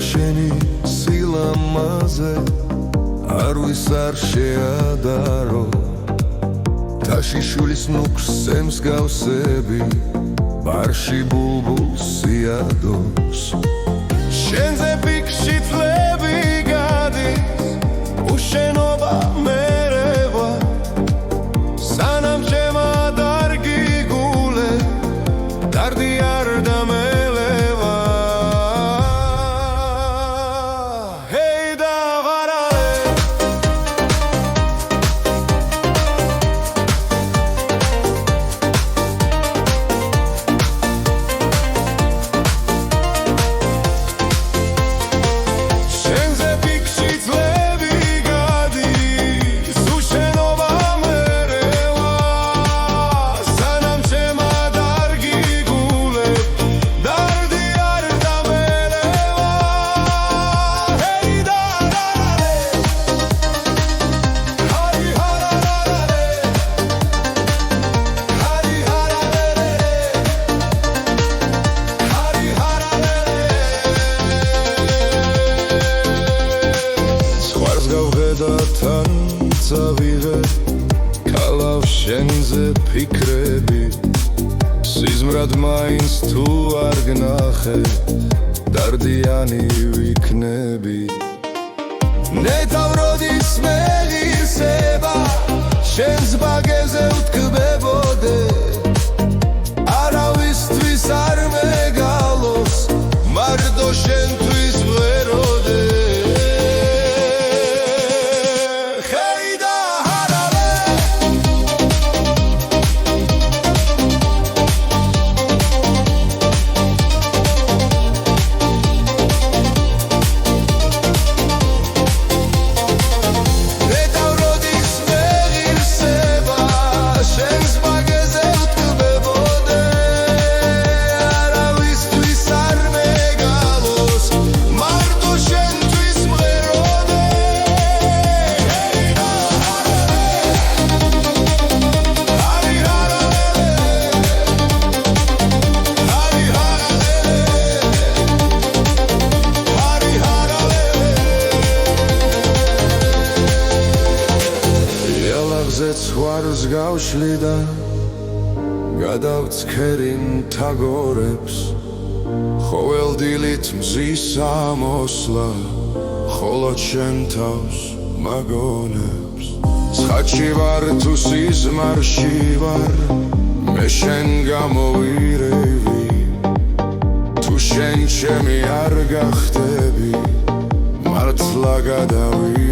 შენი სილამაზე არვის არ შეადარო თაში შვილის ნუქს ემსგავსები ბარში ბულბულს სიადოს შენზე ფიქში წლები გადის უშენობა მერევა სანამ ჩემა დარგი გულე დარდი არ დამელევა ჰეი დაღარალე შენზე ფიქში წლები გადის უშენობა მერევა სანამ ჩემა დარგი გულე დარდი არ დამელევა ჰეი დაღარალე ჰარი ჰარალალე ჰარი ჰარალელე ჰარი ჰარალელე სხვას გავღედა თან წავიღე კალავ შენზე ფიქრები სიზმრად მაინც თუ არ გნახე დარდიანი ვიქნები ნეტავროდის მეღირსება შენს ბაგეზე ვთქმებოდე არავისთვის არ მეგალოს მარტო შენთვის ვღეროდე ჰეი დაღარალე ნეტავროდის მეღირსება შენს ბაგეზე ვთქმებოდე არავისთვის არ მეგალოს მარტო შენთვის ვღეროდე ჰეი დაღარალე ჰარი ჰარალელე ჰარი ჰარალელე ჰარი ჰარალელე იალაღზე ცხვარს გავშლი და გადავცქერი მთაგორებს ხოველდილით მზის ამოსვლა ხოლო ჩემ თავს მაგონებს ცხადში ვარ თუ სიზმარში ვარ მე შენ გამოვირევი თუ შენ ჩემი არ გახდები მართლა გადავი